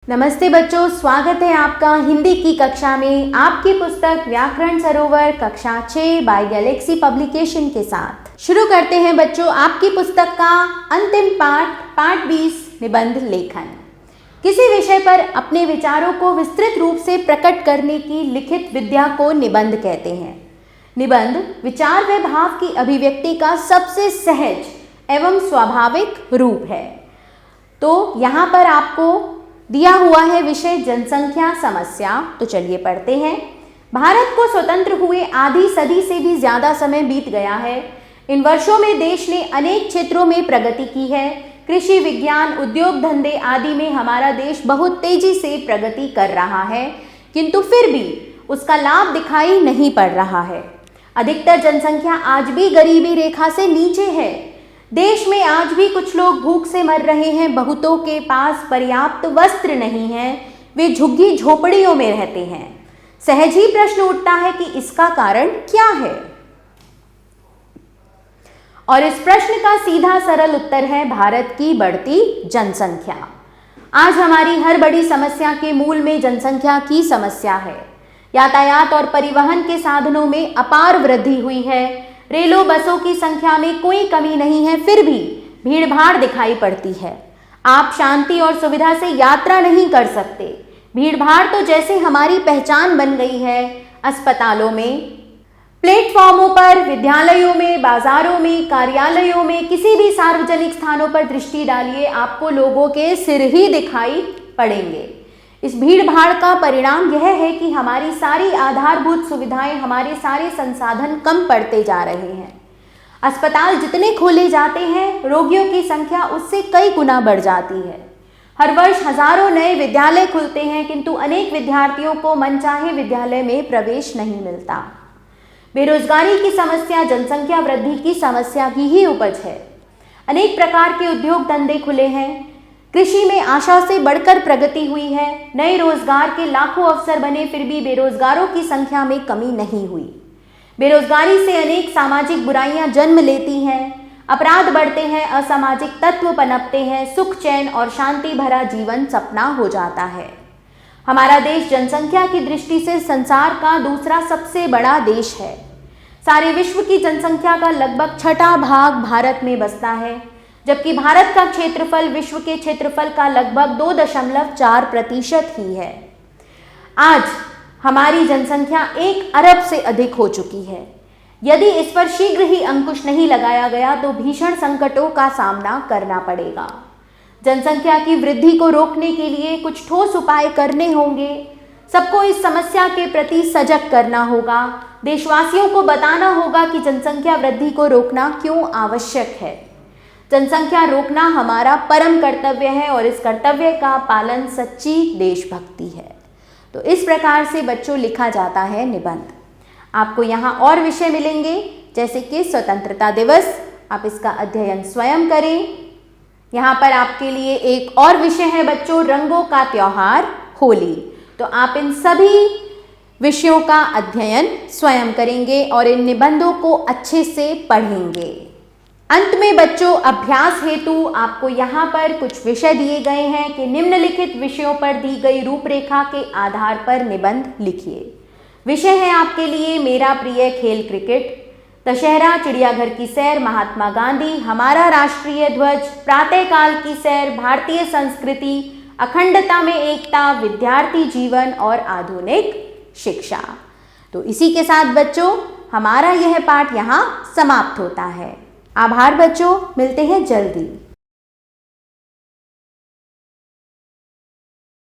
नमस्ते बच्चों, स्वागत है आपका हिंदी की कक्षा में आपकी पुस्तक व्याकरण सरोवर कक्षा 6 बाय गैलेक्सी पब्लिकेशन के साथ। शुरू करते हैं बच्चों आपकी पुस्तक का अंतिम पाठ 20 निबंध लेखन। किसी विषय पर अपने विचारों को विस्तृत रूप से प्रकट करने की लिखित विद्या को निबंध कहते हैं। निबंध विचार व भाव की अभिव्यक्ति का सबसे सहज एवं स्वाभाविक रूप है। तो यहाँ पर आपको दिया हुआ है विषय जनसंख्या समस्या। तो चलिए पढ़ते हैं। भारत को स्वतंत्र हुए आधी सदी से भी ज्यादा समय बीत गया है। इन वर्षों में देश ने अनेक क्षेत्रों में प्रगति की है। कृषि, विज्ञान, उद्योग धंधे आदि में हमारा देश बहुत तेजी से प्रगति कर रहा है, किंतु फिर भी उसका लाभ दिखाई नहीं पड़ रहा है। अधिकतर जनसंख्या आज भी गरीबी रेखा से नीचे है। देश में आज भी कुछ लोग भूख से मर रहे हैं। बहुतों के पास पर्याप्त वस्त्र नहीं है, वे झुग्गी झोपड़ियों में रहते हैं। सहज ही प्रश्न उठता है कि इसका कारण क्या है, और इस प्रश्न का सीधा सरल उत्तर है भारत की बढ़ती जनसंख्या। आज हमारी हर बड़ी समस्या के मूल में जनसंख्या की समस्या है। यातायात और परिवहन के साधनों में अपार वृद्धि हुई है। रेलों बसों की संख्या में कोई कमी नहीं है, फिर भी भीड़ भाड़ दिखाई पड़ती है। आप शांति और सुविधा से यात्रा नहीं कर सकते। भीड़ भाड़ तो जैसे हमारी पहचान बन गई है। अस्पतालों में, प्लेटफॉर्मों पर, विद्यालयों में, बाजारों में, कार्यालयों में, किसी भी सार्वजनिक स्थानों पर दृष्टि डालिए, आपको लोगों के सिर ही दिखाई पड़ेंगे। इस भीड़ भाड़ का परिणाम यह है कि हमारी सारी आधारभूत सुविधाएं, हमारे सारे संसाधन कम पड़ते जा रहे हैं। अस्पताल जितने खोले जाते हैं, रोगियों की संख्या उससे कई गुना बढ़ जाती है। हर वर्ष हजारों नए विद्यालय खुलते हैं, किंतु अनेक विद्यार्थियों को मनचाहे विद्यालय में प्रवेश नहीं मिलता। बेरोजगारी की समस्या जनसंख्या वृद्धि की समस्या की ही उपज है। अनेक प्रकार के उद्योग धंधे खुले हैं। कृषि में आशा से बढ़कर प्रगति हुई है। नए रोजगार के लाखों अवसर बने, फिर भी बेरोजगारों की संख्या में कमी नहीं हुई। बेरोजगारी से अनेक सामाजिक बुराइयां जन्म लेती हैं, अपराध बढ़ते हैं, असामाजिक तत्व पनपते हैं, सुख चैन और शांति भरा जीवन सपना हो जाता है। हमारा देश जनसंख्या की दृष्टि से संसार का दूसरा सबसे बड़ा देश है। सारे विश्व की जनसंख्या का लगभग छठा भाग भारत में बसता है, जबकि भारत का क्षेत्रफल विश्व के क्षेत्रफल का लगभग 2.4% ही है। आज हमारी जनसंख्या 1 अरब से अधिक हो चुकी है। यदि इस पर शीघ्र ही अंकुश नहीं लगाया गया तो भीषण संकटों का सामना करना पड़ेगा। जनसंख्या की वृद्धि को रोकने के लिए कुछ ठोस उपाय करने होंगे। सबको इस समस्या के प्रति सजग करना होगा। देशवासियों को बताना होगा कि जनसंख्या वृद्धि को रोकना क्यों आवश्यक है। जनसंख्या रोकना हमारा परम कर्तव्य है और इस कर्तव्य का पालन सच्ची देशभक्ति है। तो इस प्रकार से बच्चों लिखा जाता है निबंध। आपको यहाँ और विषय मिलेंगे, जैसे कि स्वतंत्रता दिवस, आप इसका अध्ययन स्वयं करें। यहाँ पर आपके लिए एक और विषय है बच्चों, रंगों का त्योहार होली। तो आप इन सभी विषयों का अध्ययन स्वयं करेंगे और इन निबंधों को अच्छे से पढ़ेंगे। अंत में बच्चों अभ्यास हेतु आपको यहाँ पर कुछ विषय दिए गए हैं कि निम्नलिखित विषयों पर दी गई रूपरेखा के आधार पर निबंध लिखिए। विषय है आपके लिए मेरा प्रिय खेल क्रिकेट, दशहरा, चिड़ियाघर की सैर, महात्मा गांधी, हमारा राष्ट्रीय ध्वज, प्रातःकाल की सैर, भारतीय संस्कृति, अखंडता में एकता, विद्यार्थी जीवन और आधुनिक शिक्षा। तो इसी के साथ बच्चों हमारा यह पाठ यहाँ समाप्त होता है। आभार बच्चों, मिलते हैं जल्दी।